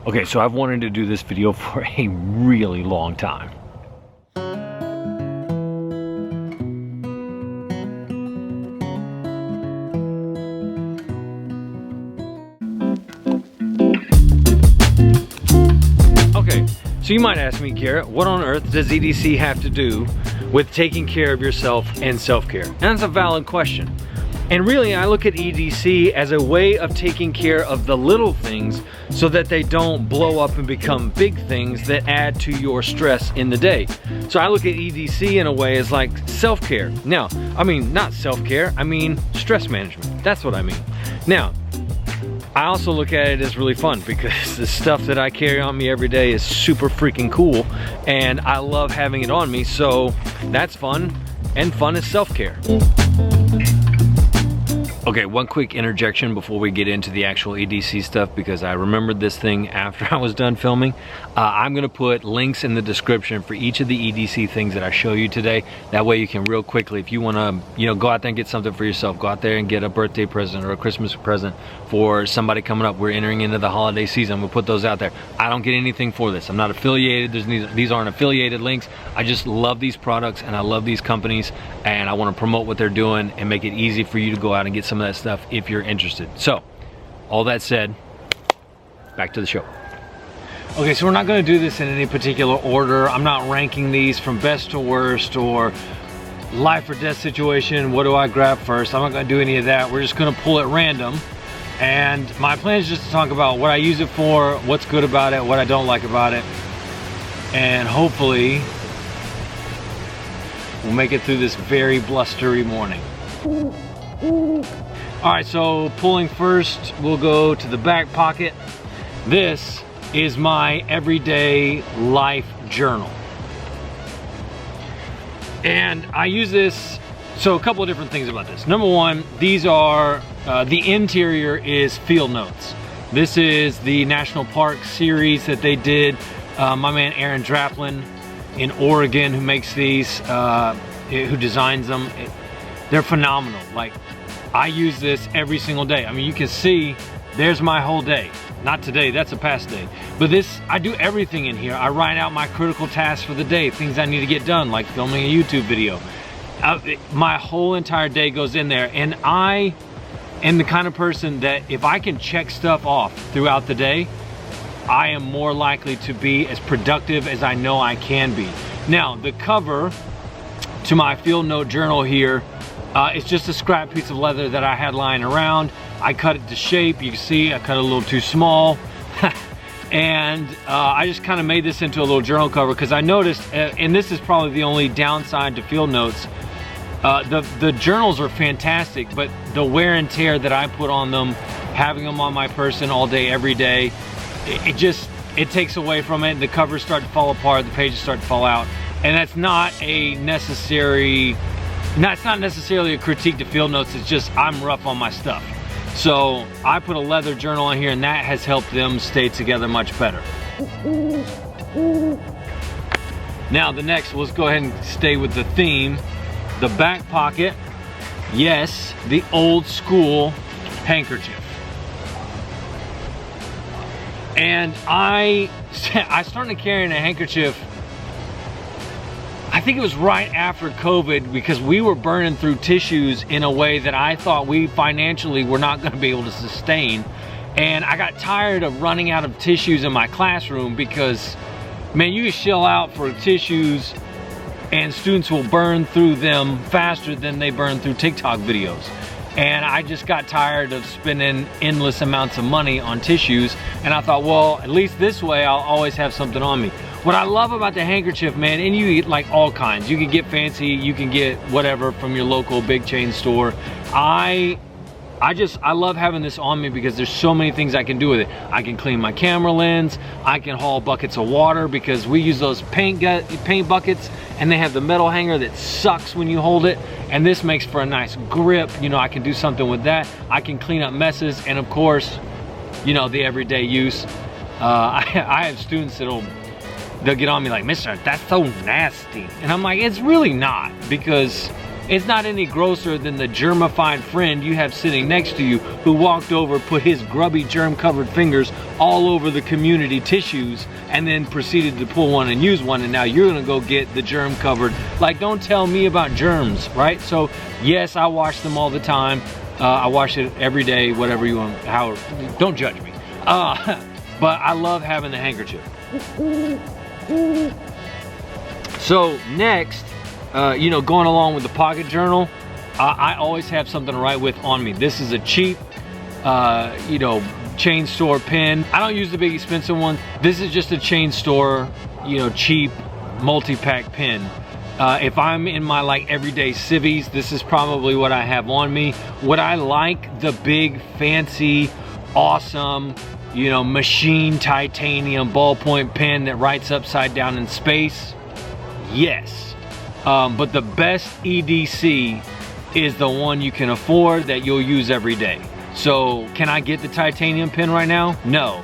Okay, so I've wanted to do this video for a really long time. Okay, so you might ask me, Garrett, what on earth does EDC have to do with taking care of yourself and self-care? And that's a valid question. And really, I look at EDC as a way of taking care of the little things so that they don't blow up and become big things that add to your stress in the day. So I look at EDC in a way as like self-care. Now, I mean, not self-care, I mean stress management. That's what I mean. Now, I also look at it as really fun because the stuff that I carry on me every day is super freaking cool and I love having it on me, so that's fun, and fun is self-care. Okay, one quick interjection before we get into the actual EDC stuff, because I remembered this thing after I was done filming. I'm gonna put links in the description for each of the EDC things that I show you today. That way you can real quickly, if you wanna, go out there and get something for yourself, go out there and get a birthday present or a Christmas present for somebody coming up. We're entering into the holiday season. We'll put those out there. I don't get anything for this. I'm not affiliated. These aren't affiliated links. I just love these products and I love these companies and I wanna promote what they're doing and make it easy for you to go out and get some of that stuff if you're interested. So, all that said, back to the show. Okay, so we're not going to do this in any particular order. I'm not ranking these from best to worst or life or death situation. What do I grab first? I'm not going to do any of that. We're just going to pull at random. And my plan is just to talk about what I use it for, what's good about it, what I don't like about it. And hopefully, we'll make it through this very blustery morning. All right, so pulling first, we'll go to the back pocket. This is my everyday life journal. And I use this, so a couple of different things about this. Number one, these are, the interior is field notes. This is the National Park series that they did. My man Aaron Draplin in Oregon who makes these, who designs them. They're phenomenal. Like, I use this every single day. I mean, you can see there's my whole day. Not today, that's a past day. But this, I do everything in here. I write out my critical tasks for the day, things I need to get done, like filming a YouTube video. My whole entire day goes in there. And I am the kind of person that if I can check stuff off throughout the day, I am more likely to be as productive as I know I can be. Now, the cover to my field note journal here, it's just a scrap piece of leather that I had lying around. I cut it to shape. You can see I cut it a little too small. And I just kind of made this into a little journal cover because I noticed, and this is probably the only downside to field notes, the journals are fantastic, but the wear and tear that I put on them, having them on my person all day, every day, it takes away from it. The covers start to fall apart, the pages start to fall out. And that's not a necessary, it's not necessarily a critique to field notes, it's just I'm rough on my stuff. So I put a leather journal on here and that has helped them stay together much better. Now the next, let's go ahead and stay with the theme. The back pocket, yes, the old school handkerchief. And I started carrying a handkerchief, I think it was right after COVID, because we were burning through tissues in a way that I thought we financially were not gonna be able to sustain. And I got tired of running out of tissues in my classroom because, man, you can shell out for tissues and students will burn through them faster than they burn through TikTok videos. And I just got tired of spending endless amounts of money on tissues. And I thought, well, at least this way I'll always have something on me. What I love about the handkerchief, man, and you get like all kinds. You can get fancy, you can get whatever from your local big chain store. I love having this on me because there's so many things I can do with it. I can clean my camera lens, I can haul buckets of water because we use those paint buckets and they have the metal hanger that sucks when you hold it. And this makes for a nice grip. You know, I can do something with that. I can clean up messes. And of course, you know, the everyday use. I have students they'll get on me like, "Mister, that's so nasty." And I'm like, it's really not, because It's not any grosser than the germified friend you have sitting next to you who walked over, put his grubby germ-covered fingers all over the community tissues, and then proceeded to pull one and use one, and now you're gonna go get the germ-covered. Like, don't tell me about germs, right? So yes, I wash them all the time. I wash it every day, whatever you want, how, don't judge me. But I love having the handkerchief. So next, you know, going along with the pocket journal, I always have something to write with on me. This is a cheap, you know, chain store pen. I don't use the big expensive one. This is just a chain store, you know, cheap multi-pack pen. If I'm in my like everyday civvies, this is probably what I have on me. Would I like the big, fancy, awesome, you know, machine titanium ballpoint pen that writes upside down in space? Yes. But the best EDC is the one you can afford that you'll use every day. So can I get the titanium pen right now? No.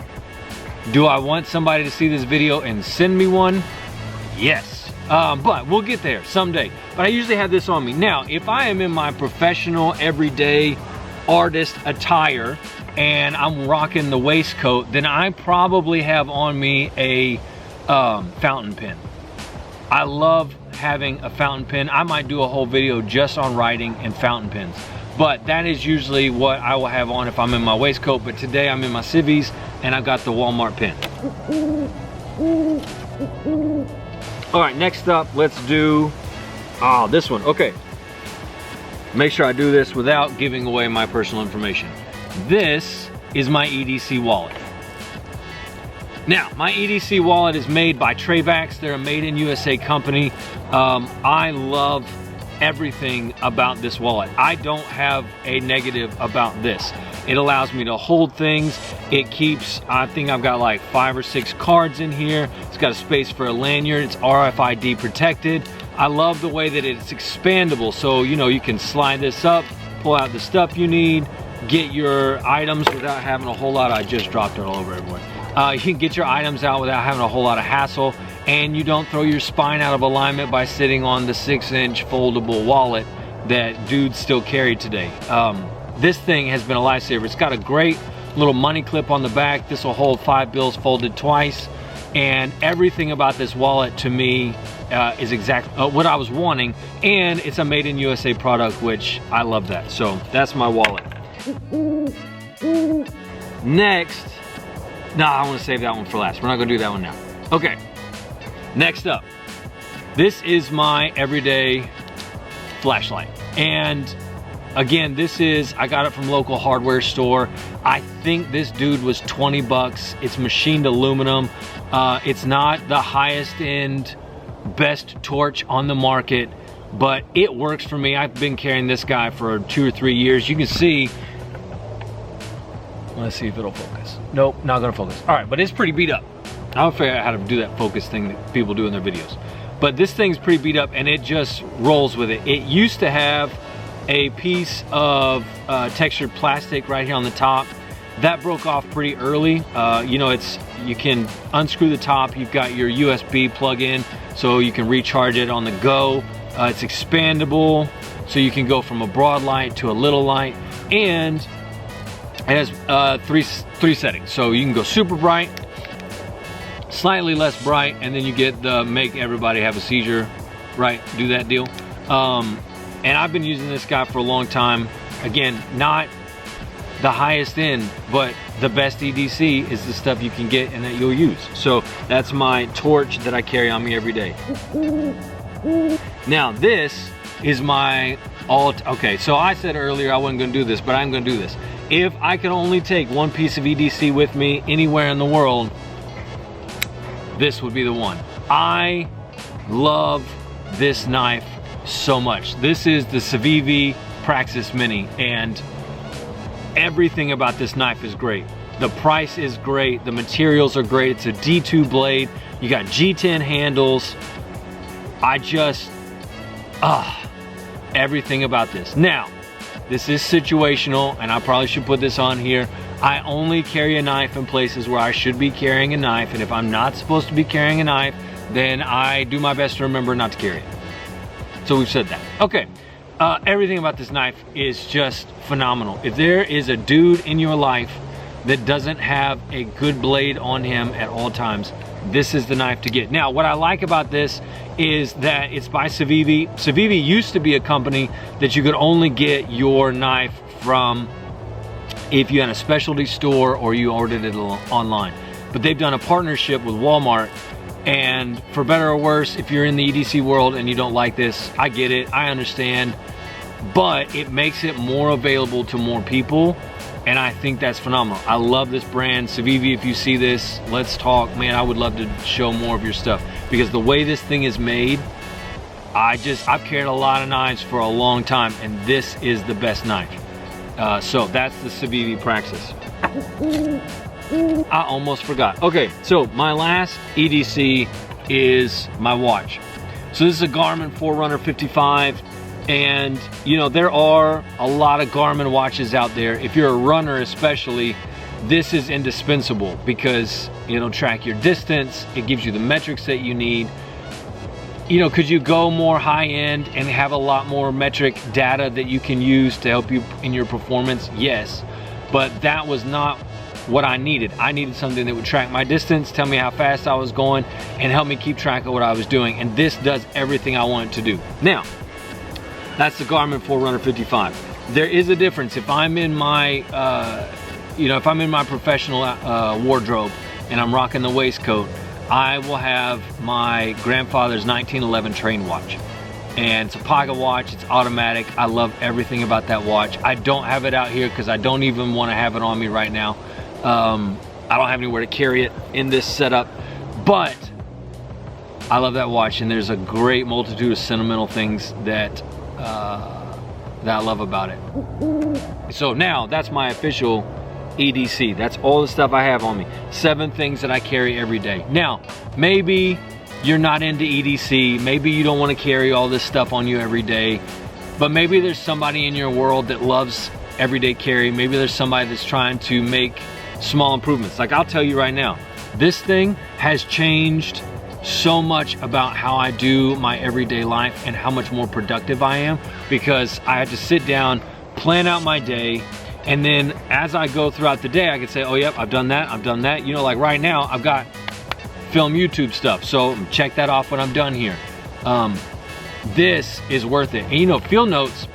Do I want somebody to see this video and send me one? Yes. But we'll get there someday. But I usually have this on me. Now, if I am in my professional, everyday artist attire and I'm rocking the waistcoat, then I probably have on me a fountain pen. I love having a fountain pen. I might do a whole video just on writing and fountain pens. But that is usually what I will have on if I'm in my waistcoat. But today I'm in my civvies and I've got the Walmart pen. All right, next up, let's do, this one. Okay, make sure I do this without giving away my personal information. This is my EDC wallet. Now, my EDC wallet is made by Trayvax. They're a made in USA company. I love everything about this wallet. I don't have a negative about this. It allows me to hold things. It keeps, I think I've got like 5 or 6 cards in here. It's got a space for a lanyard. It's RFID protected. I love the way that it's expandable. So, you know, you can slide this up, pull out the stuff you need, get your items without having a whole lot. I just dropped it all over everywhere. You can get your items out without having a whole lot of hassle, and you don't throw your spine out of alignment by sitting on the 6-inch foldable wallet that dudes still carry today. This thing has been a lifesaver. It's got a great little money clip on the back. This will hold 5 bills folded twice, and everything about this wallet to me is exactly what I was wanting, and it's a made in USA product, which I love that. So that's my wallet. Next, no, I want to save that one for last. We're not gonna do that one now. Okay, next up, this is my everyday flashlight. And again, this is, I got it from local hardware store. I think this dude was 20 bucks. It's machined aluminum. It's not the highest end, best torch on the market, but it works for me. I've been carrying this guy for 2 or 3 years. You can see, let's see if it'll focus. Nope, not gonna focus. All right, but it's pretty beat up. I'll figure out how to do that focus thing that people do in their videos. But this thing's pretty beat up and it just rolls with it. It used to have a piece of textured plastic right here on the top. That broke off pretty early. You know, you can unscrew the top. You've got your USB plug-in, so you can recharge it on the go. It's expandable, so you can go from a broad light to a little light, and it has three settings. So you can go super bright, slightly less bright, and then you get the make everybody have a seizure, right? Do that deal. And I've been using this guy for a long time. Again, not the highest end, but the best EDC is the stuff you can get and that you'll use. So that's my torch that I carry on me every day. Now this is my okay, so I said earlier I wasn't gonna do this, but I'm gonna do this. If I could only take one piece of EDC with me anywhere in the world, this would be the one. I love this knife so much. This is the Civivi Praxis Mini, and everything about this knife is great. The price is great, the materials are great. It's a D2 blade. You got G10 handles. I just, everything about this. Now, this is situational, and I probably should put this on here. I only carry a knife in places where I should be carrying a knife, and if I'm not supposed to be carrying a knife, then I do my best to remember not to carry it. So we've said that. Okay, Everything about this knife is just phenomenal. If there is a dude in your life that doesn't have a good blade on him at all times, this is the knife to get. Now, what I like about this is that it's by Civivi. Civivi used to be a company that you could only get your knife from if you had a specialty store or you ordered it online. But they've done a partnership with Walmart, and for better or worse, if you're in the EDC world and you don't like this, I get it, I understand, but it makes it more available to more people, and I think that's phenomenal. I love this brand. Civivi, if you see this, let's talk. Man, I would love to show more of your stuff, because the way this thing is made, I've carried a lot of knives for a long time, and this is the best knife. So that's the Civivi Praxis. I almost forgot. Okay, so my last EDC is my watch. So this is a Garmin Forerunner 55, and you know, there are a lot of Garmin watches out there. If you're a runner especially, this is indispensable because it'll track your distance, it gives you the metrics that you need. You know, could you go more high end and have a lot more metric data that you can use to help you in your performance? Yes, but that was not what I needed. I needed something that would track my distance, tell me how fast I was going, and help me keep track of what I was doing. And this does everything I want it to do. Now, that's the Garmin Forerunner 55. There is a difference. If I'm in my, if I'm in my professional wardrobe and I'm rocking the waistcoat, I will have my grandfather's 1911 train watch. And it's a pocket watch, it's automatic. I love everything about that watch. I don't have it out here because I don't even want to have it on me right now. I don't have anywhere to carry it in this setup, but I love that watch, and there's a great multitude of sentimental things that I love about it. So now that's my official EDC. That's all the stuff I have on me. 7 things that I carry every day. Now, maybe you're not into EDC, maybe you don't want to carry all this stuff on you every day, but maybe there's somebody in your world that loves everyday carry. Maybe there's somebody that's trying to make small improvements. Like, I'll tell you right now, this thing has changed so much about how I do my everyday life and how much more productive I am, because I had to sit down, plan out my day, and then as I go throughout the day, I can say, oh yep, I've done that, I've done that. You know, like right now, I've got film YouTube stuff, so check that off when I'm done here. This is worth it. And you know, Field Notes,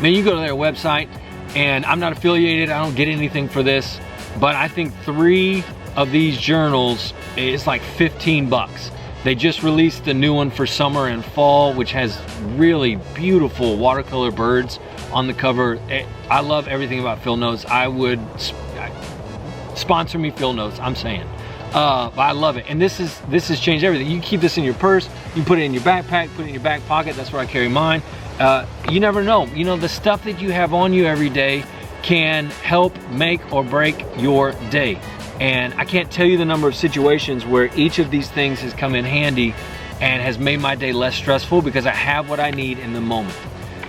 man, you go to their website, and I'm not affiliated, I don't get anything for this, but I think 3 of these journals is like 15 bucks. They just released the new one for summer and fall, which has really beautiful watercolor birds on the cover. I love everything about Field Notes. I would sponsor me, Field Notes, I'm saying. But I love it, and this has changed everything. You keep this in your purse, you put it in your backpack, put it in your back pocket. That's where I carry mine. You never know. You know, the stuff that you have on you every day can help make or break your day. And I can't tell you the number of situations where each of these things has come in handy and has made my day less stressful because I have what I need in the moment.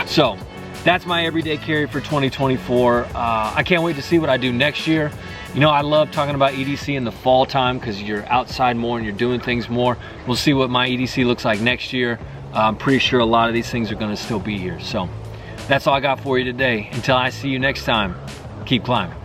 So that's my everyday carry for 2024. I can't wait to see what I do next year. You know, I love talking about EDC in the fall time because you're outside more and you're doing things more. We'll see what my EDC looks like next year. I'm pretty sure a lot of these things are going to still be here. So that's all I got for you today. Until I see you next time, keep climbing.